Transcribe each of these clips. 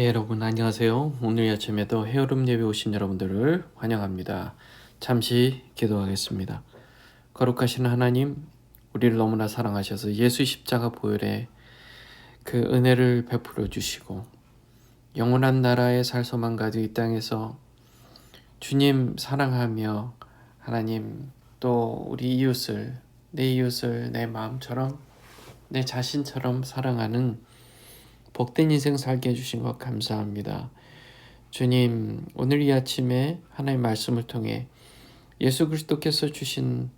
여러분 안녕하세요. 오늘 아침에도 헤어룸 예배 오신 여러분들을 환영합니다. 잠시 기도하겠습니다. 거룩하신 하나님, 우리를 너무나 사랑하셔서 예수 십자가 보혈에 그 은혜를 베풀어 주시고 영원한 나라의 살소만 가지고 이 땅에서 주님 사랑하며 하나님 또 우리 이웃을 내 이웃을 내 마음처럼 내 자신처럼 사랑하는 복된 인생 살게 해주신 것 감사합니다. 주님, 오늘 이 아침에 하나님의 말씀을 통해 예수 그리스도께서 주신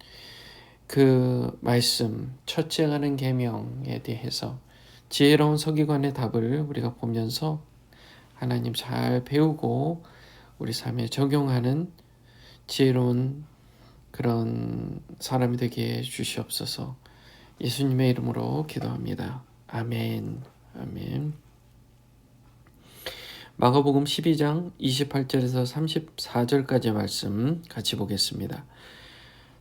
그 말씀, 첫째 가는 계명에 대해서 지혜로운 서기관의 답을 우리가 보면서 하나님 잘 배우고 우리 삶에 적용하는 지혜로운 그런 사람이 되게 해 주시옵소서. 예수님의 이름으로 기도합니다. 아멘. 아멘. 마가복음 12장 28절에서 34절까지의 말씀 같이 보겠습니다.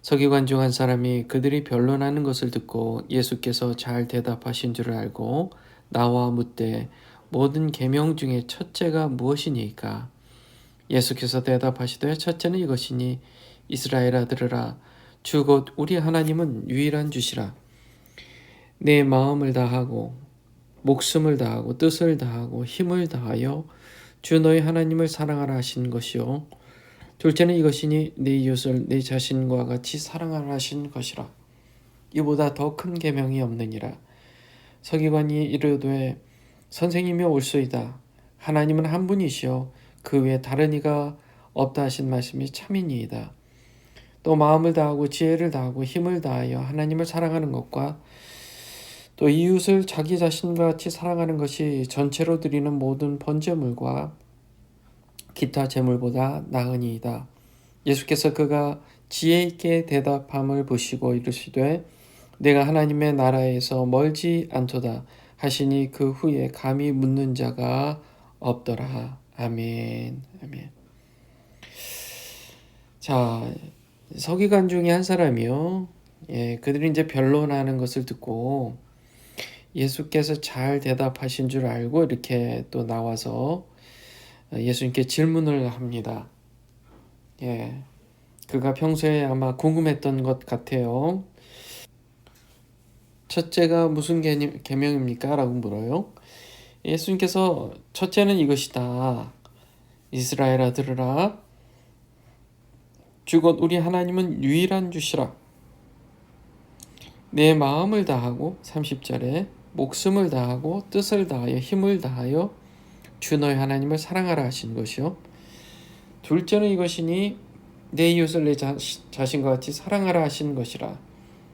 서기관 중 한 사람이 그들이 변론하는 것을 듣고 예수께서 잘 대답하신 줄을 알고 나와 묻되 모든 계명 중에 첫째가 무엇이니까? 예수께서 대답하시되 첫째는 이것이니 이스라엘아 들으라 주 곧 우리 하나님은 유일한 주시라. 내 마음을 다하고 목숨을 다하고 뜻을 다하고 힘을 다하여 주 너희 하나님을 사랑하라 하신 것이요 둘째는 이것이니 네 이웃을 네 자신과 같이 사랑하라 하신 것이라. 이보다 더 큰 계명이 없느니라. 서기관이 이르되 선생님이 옳소이다. 하나님은 한 분이시요 그 외에 다른 이가 없다 하신 말씀이 참이니이다. 또 마음을 다하고 지혜를 다하고 힘을 다하여 하나님을 사랑하는 것과 또 이웃을 자기 자신과 같이 사랑하는 것이 전체로 드리는 모든 번제물과 기타 제물보다 나으니이다. 예수께서 그가 지혜 있게 대답함을 보시고 이르시되 내가 하나님의 나라에서 멀지 않도다 하시니 그 후에 감히 묻는 자가 없더라. 아멘. 아멘. 자, 서기관 중에 한 사람이요. 그들이 이제 변론하는 것을 듣고 예수께서 잘 대답하신 줄 알고 이렇게 또 나와서 예수님께 질문을 합니다. 그가 평소에 아마 궁금했던 것 같아요. 첫째가 무슨 계명입니까? 라고 물어요. 예수님께서 첫째는 이것이다. 이스라엘아 들으라. 주 곧 우리 하나님은 유일한 주시라. 내 마음을 다하고 30절에 목숨을 다하고 뜻을 다하여 힘을 다하여 주 너희 하나님을 사랑하라 하신 것이요. 둘째는 이것이니 내 이웃을 내 자신과 같이 사랑하라 하신 것이라.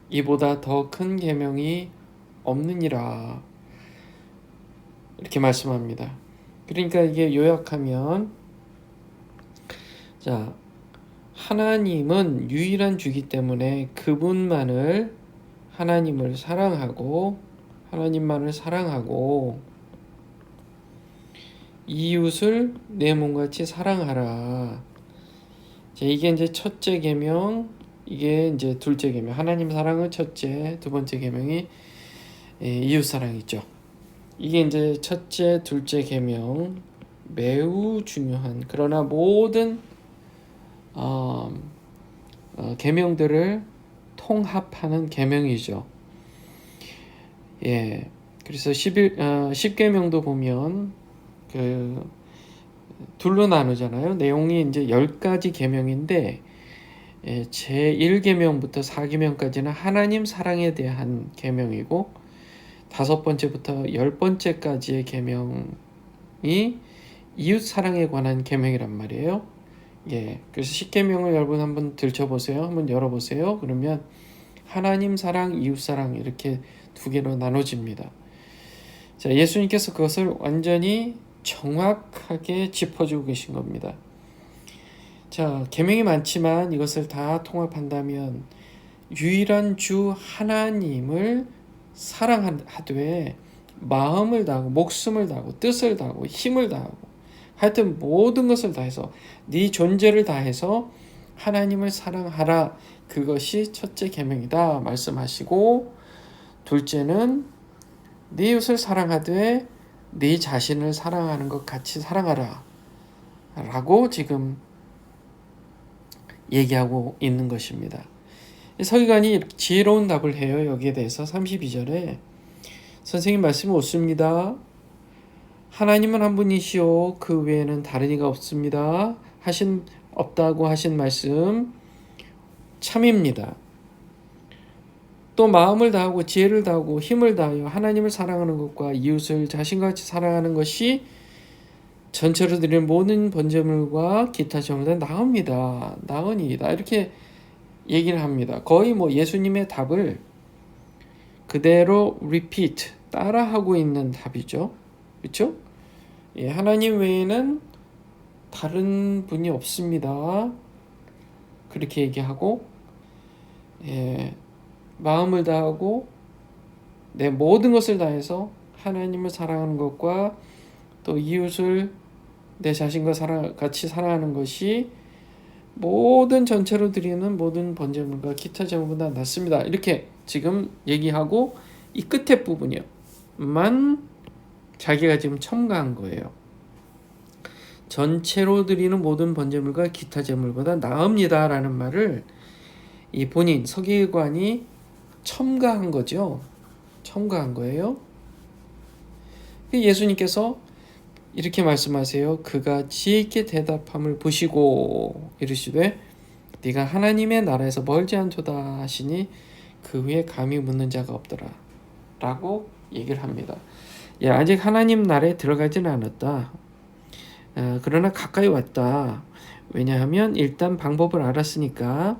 이보다 더 큰 계명이 없느니라. 이렇게 말씀합니다. 그러니까 이게 요약하면 자, 하나님은 유일한 주기 때문에 그분만을 하나님을 사랑하고 하나님만을 사랑하고 이웃을 내 몸같이 사랑하라. 이게 이제 첫째 계명, 이게 이제 둘째 계명. 하나님 사랑은 첫째, 두 번째 계명이 이웃 사랑이죠. 이게 이제 첫째, 둘째 계명 매우 중요한 그러나 모든 계명들을 통합하는 계명이죠. 그래서 10계명도 보면 그 둘로 나누잖아요. 내용이 이제 10가지 계명인데 제1계명부터 4계명까지는 하나님 사랑에 대한 계명이고 5번째부터 10번째까지의 계명이 이웃 사랑에 관한 계명이란 말이에요. 그래서 10계명을 여러분 한번 들춰보세요. 한번 열어보세요. 그러면 하나님 사랑, 이웃 사랑 이렇게 두 개로 나눠집니다. 자, 예수님께서 그것을 완전히 정확하게 짚어주고 계신 겁니다. 자, 계명이 많지만 이것을 다 통합한다면 유일한 주 하나님을 사랑하되 마음을 다하고 목숨을 다하고 뜻을 다하고 힘을 다하고 하여튼 모든 것을 다해서 네 존재를 다해서 하나님을 사랑하라. 그것이 첫째 계명이다 말씀하시고 둘째는 네 이웃을 사랑하되 네 자신을 사랑하는 것 같이 사랑하라 라고 지금 얘기하고 있는 것입니다. 서기관이 지혜로운 답을 해요. 여기에 대해서 32절에 선생님 말씀이 옳습니다. 하나님은 한 분이시오. 그 외에는 다른 이가 없습니다. 없다고 하신 말씀 참입니다. 또 마음을 다하고 지혜를 다하고 힘을 다하여 하나님을 사랑하는 것과 이웃을 자신과 같이 사랑하는 것이 전체로 드리는 모든 번제물과 기타 제물보다 나으니이다. 이렇게 얘기를 합니다. 거의 예수님의 답을 그대로 repeat, 따라하고 있는 답이죠. 그렇죠? 예, 하나님 외에는 다른 분이 없습니다. 그렇게 얘기하고, 예, 마음을 다하고 내 모든 것을 다해서 하나님을 사랑하는 것과 또 이웃을 내 자신과 같이 사랑하는 것이 모든 전체로 드리는 모든 번제물과 기타 제물보다 낫습니다. 이렇게 지금 얘기하고 이 끝에 부분이요만 자기가 지금 첨가한 거예요. 전체로 드리는 모든 번제물과 기타 제물보다 나읍니다 라는 말을 이 본인 서기관이 첨가한 거죠. 첨가한 거예요. 예수님께서 이렇게 말씀하세요. 그가 지혜 있게 대답함을 보시고 이르시되 네가 하나님의 나라에서 멀지 않도다 하시니 그 후에 감히 묻는 자가 없더라 라고 얘기를 합니다. 아직 하나님 나라에 들어가지는 않았다. 그러나 가까이 왔다. 왜냐하면 일단 방법을 알았으니까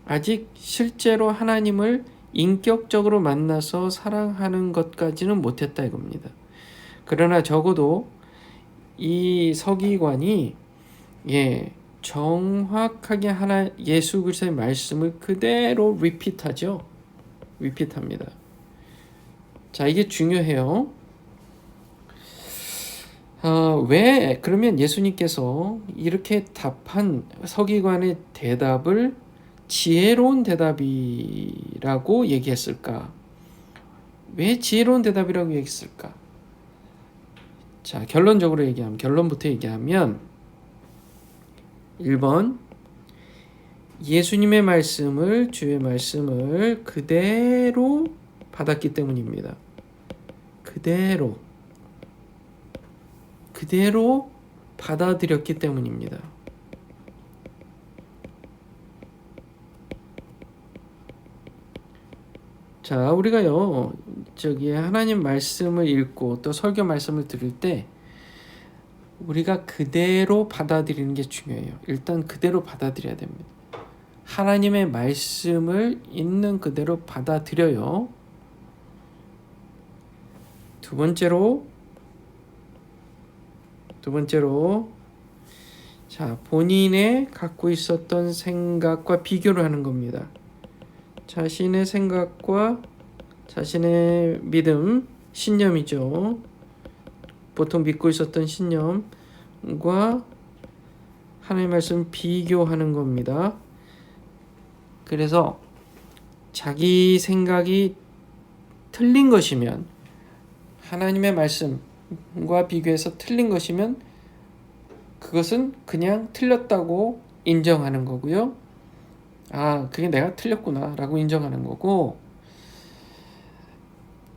아직 실제로 하나님을 인격적으로 만나서 사랑하는 것까지는 못했다 이겁니다. 그러나 적어도 이 서기관이 정확하게 예수 그리스도의 말씀을 그대로 리핏하죠. 리핏합니다. 자, 이게 중요해요. 왜 그러면 예수님께서 이렇게 답한 서기관의 대답을 지혜로운 대답이라고 얘기했을까? 왜 지혜로운 대답이라고 얘기했을까? 자, 결론부터 얘기하면 1번 예수님의 말씀을, 주의 말씀을 그대로 받았기 때문입니다. 그대로 받아들였기 때문입니다. 자, 우리가요, 하나님 말씀을 읽고 또 설교 말씀을 들을 때 우리가 그대로 받아들이는 게 중요해요. 일단 그대로 받아들여야 됩니다. 하나님의 말씀을 있는 그대로 받아들여요. 두 번째로 자, 본인의 갖고 있었던 생각과 비교를 하는 겁니다. 자신의 생각과 자신의 믿음, 신념이죠. 보통 믿고 있었던 신념과 하나님의 말씀 비교하는 겁니다. 그래서 자기 생각이 틀린 것이면, 하나님의 말씀과 비교해서 틀린 것이면 그것은 그냥 틀렸다고 인정하는 거고요. 그게 내가 틀렸구나 라고 인정하는 거고,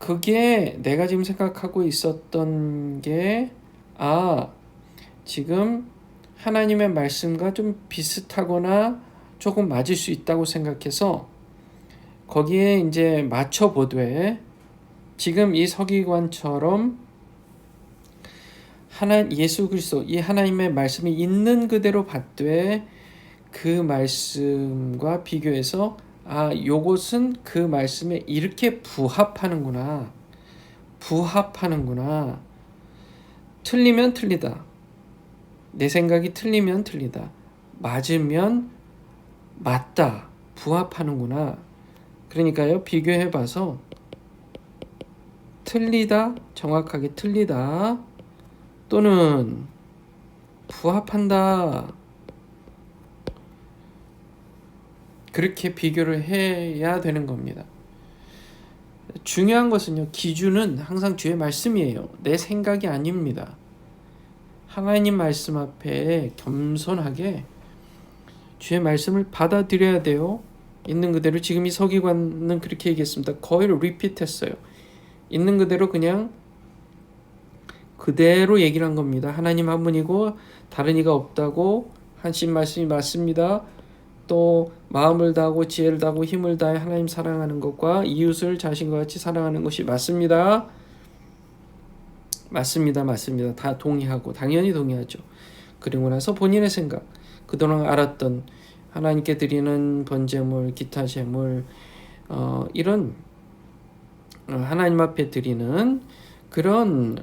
그게 내가 지금 생각하고 있었던 게 지금 하나님의 말씀과 좀 비슷하거나 조금 맞을 수 있다고 생각해서 거기에 이제 맞춰보되, 지금 이 서기관처럼 예수 그리스도 이 하나님의 말씀이 있는 그대로 받되 그 말씀과 비교해서 요것은 그 말씀에 이렇게 부합하는구나. 틀리면 틀리다. 내 생각이 틀리면 틀리다. 맞으면 맞다. 부합하는구나. 그러니까요, 비교해봐서 틀리다, 정확하게 틀리다, 또는 부합한다. 그렇게 비교를 해야 되는 겁니다. 중요한 것은요, 기준은 항상 주의 말씀이에요. 내 생각이 아닙니다. 하나님 말씀 앞에 겸손하게 주의 말씀을 받아들여야 돼요. 있는 그대로. 지금 이 서기관은 그렇게 얘기했습니다. 거의 리피트했어요. 있는 그대로 그냥 그대로 얘기를 한 겁니다. 하나님 한 분이고 다른 이가 없다고 하신 말씀이 맞습니다. 또 마음을 다하고 지혜를 다하고 힘을 다해 하나님 사랑하는 것과 이웃을 자신과 같이 사랑하는 것이 맞습니다. 맞습니다. 다 동의하고 당연히 동의하죠. 그리고 나서 본인의 생각, 그동안 알았던 하나님께 드리는 번제물, 기타 제물, 이런 하나님 앞에 드리는 그런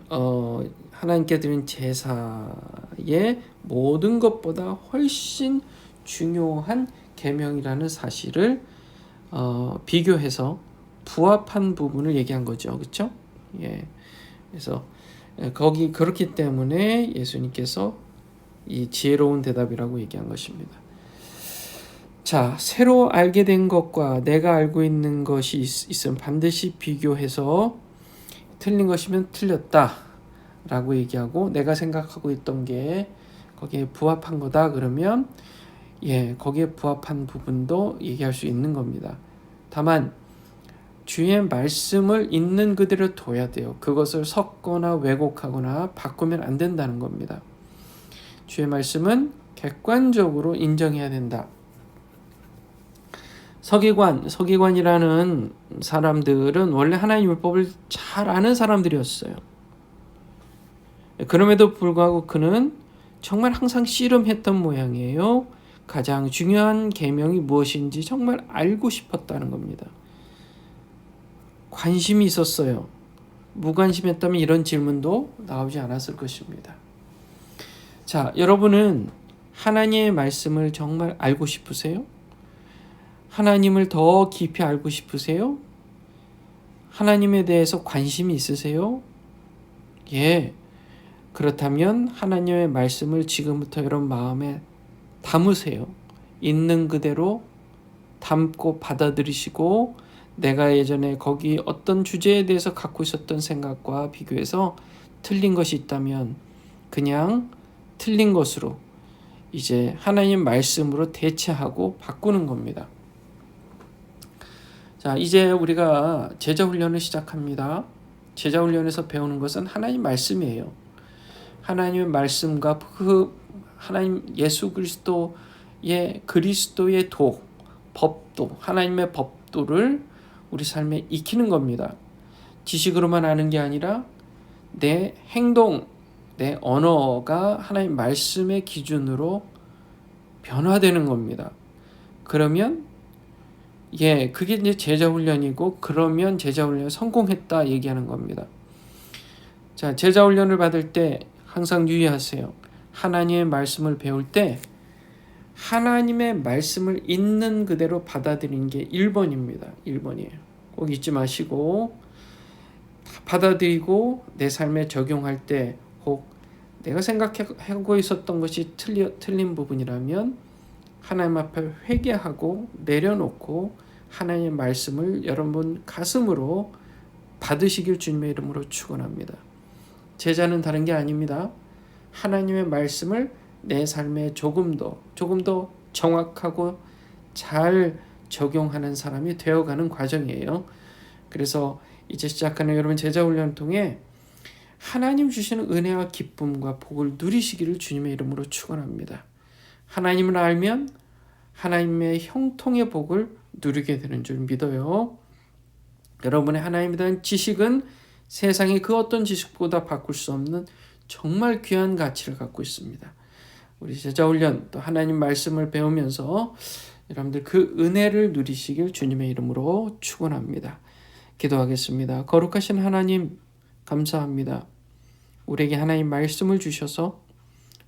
하나님께 드리는 제사의 모든 것보다 훨씬 중요한 계명이라는 사실을 비교해서 부합한 부분을 얘기한 거죠, 그렇죠? 예, 그래서 거기 그렇기 때문에 예수님께서 이 지혜로운 대답이라고 얘기한 것입니다. 자, 새로 알게 된 것과 내가 알고 있는 것이 있으면 반드시 비교해서 틀린 것이면 틀렸다라고 얘기하고, 내가 생각하고 있던 게 거기에 부합한 거다 그러면 거기에 부합한 부분도 얘기할 수 있는 겁니다. 다만 주의 말씀을 있는 그대로 둬야 돼요. 그것을 섞거나 왜곡하거나 바꾸면 안 된다는 겁니다. 주의 말씀은 객관적으로 인정해야 된다. 서기관이라는 사람들은 원래 하나님 율법을 잘 아는 사람들이었어요. 그럼에도 불구하고 그는 정말 항상 씨름했던 모양이에요. 가장 중요한 계명이 무엇인지 정말 알고 싶었다는 겁니다. 관심이 있었어요. 무관심했다면 이런 질문도 나오지 않았을 것입니다. 자, 여러분은 하나님의 말씀을 정말 알고 싶으세요? 하나님을 더 깊이 알고 싶으세요? 하나님에 대해서 관심이 있으세요? 예. 그렇다면 하나님의 말씀을 지금부터 여러분 마음에 담으세요. 있는 그대로 담고 받아들이시고, 내가 예전에 거기 어떤 주제에 대해서 갖고 있었던 생각과 비교해서 틀린 것이 있다면 그냥 틀린 것으로 이제 하나님 말씀으로 대체하고 바꾸는 겁니다. 자, 이제 우리가 제자훈련을 시작합니다. 제자훈련에서 배우는 것은 하나님 말씀이에요. 하나님의 말씀과 그 하나님 예수 그리스도의 법도, 하나님의 법도를 우리 삶에 익히는 겁니다. 지식으로만 아는 게 아니라 내 행동, 내 언어가 하나님 말씀의 기준으로 변화되는 겁니다. 그러면 그게 이제 제자훈련이고, 그러면 제자훈련에 성공했다 얘기하는 겁니다. 자, 제자훈련을 받을 때 항상 유의하세요. 하나님의 말씀을 배울 때 하나님의 말씀을 있는 그대로 받아들이는 게 1번입니다. 1번이에요. 꼭 잊지 마시고, 받아들이고 내 삶에 적용할 때 혹 내가 생각하고 있었던 것이 틀린 부분이라면 하나님 앞에 회개하고 내려놓고 하나님의 말씀을 여러분 가슴으로 받으시길 주님의 이름으로 축원합니다. 제자는 다른 게 아닙니다. 하나님의 말씀을 내 삶에 조금 더 정확하고 잘 적용하는 사람이 되어가는 과정이에요. 그래서 이제 시작하는 여러분 제자훈련을 통해 하나님 주시는 은혜와 기쁨과 복을 누리시기를 주님의 이름으로 축원합니다. 하나님을 알면 하나님의 형통의 복을 누리게 되는 줄 믿어요. 여러분의 하나님에 대한 지식은 세상의 그 어떤 지식보다 바꿀 수 없는 정말 귀한 가치를 갖고 있습니다. 우리 제자훈련 또 하나님 말씀을 배우면서 여러분들 그 은혜를 누리시길 주님의 이름으로 축원합니다. 기도하겠습니다. 거룩하신 하나님 감사합니다. 우리에게 하나님 말씀을 주셔서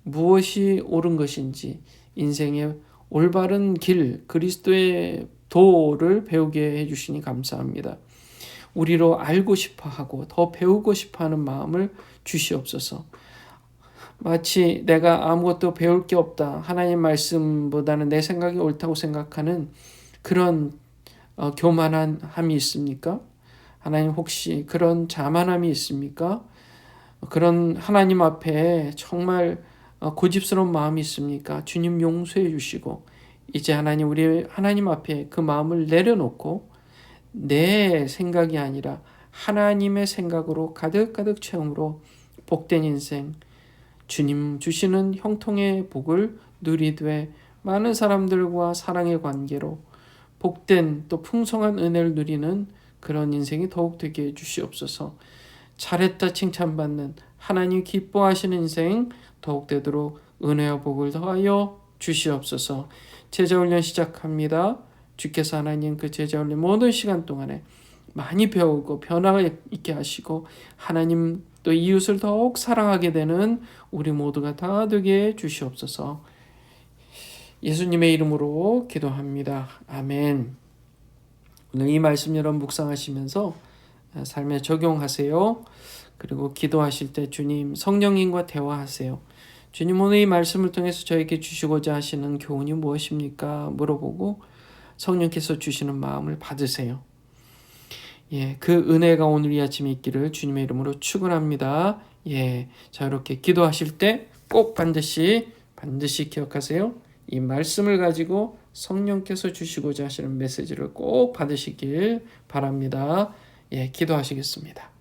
무엇이 옳은 것인지 인생의 올바른 길, 그리스도의 도를 배우게 해주시니 감사합니다. 우리로 알고 싶어하고 더 배우고 싶어하는 마음을 주시옵소서. 마치 내가 아무것도 배울 게 없다, 하나님 말씀보다는 내 생각이 옳다고 생각하는 그런 교만함이 있습니까? 하나님 혹시 그런 자만함이 있습니까? 그런 하나님 앞에 정말 고집스러운 마음이 있습니까? 주님 용서해 주시고 이제 하나님 우리 하나님 앞에 그 마음을 내려놓고 내 생각이 아니라 하나님의 생각으로 가득가득 채움으로 복된 인생 주님 주시는 형통의 복을 누리되 많은 사람들과 사랑의 관계로 복된 또 풍성한 은혜를 누리는 그런 인생이 더욱 되게 해주시옵소서. 잘했다 칭찬받는 하나님 기뻐하시는 인생 더욱 되도록 은혜와 복을 더하여 주시옵소서. 제자훈련 시작합니다. 주께서 하나님 그 제자훈련 모든 시간 동안에 많이 배우고 변화가 있게 하시고 하나님 또 이웃을 더욱 사랑하게 되는 우리 모두가 다 되게 주시옵소서. 예수님의 이름으로 기도합니다. 아멘. 오늘 이 말씀 여러분 묵상하시면서 삶에 적용하세요. 그리고 기도하실 때 주님 성령님과 대화하세요. 주님 오늘 이 말씀을 통해서 저에게 주시고자 하시는 교훈이 무엇입니까? 물어보고 성령께서 주시는 마음을 받으세요. 그 은혜가 오늘 이 아침에 있기를 주님의 이름으로 축원합니다. 자 이렇게 기도하실 때 꼭 반드시 기억하세요. 이 말씀을 가지고 성령께서 주시고자 하시는 메시지를 꼭 받으시길 바랍니다. 기도하시겠습니다.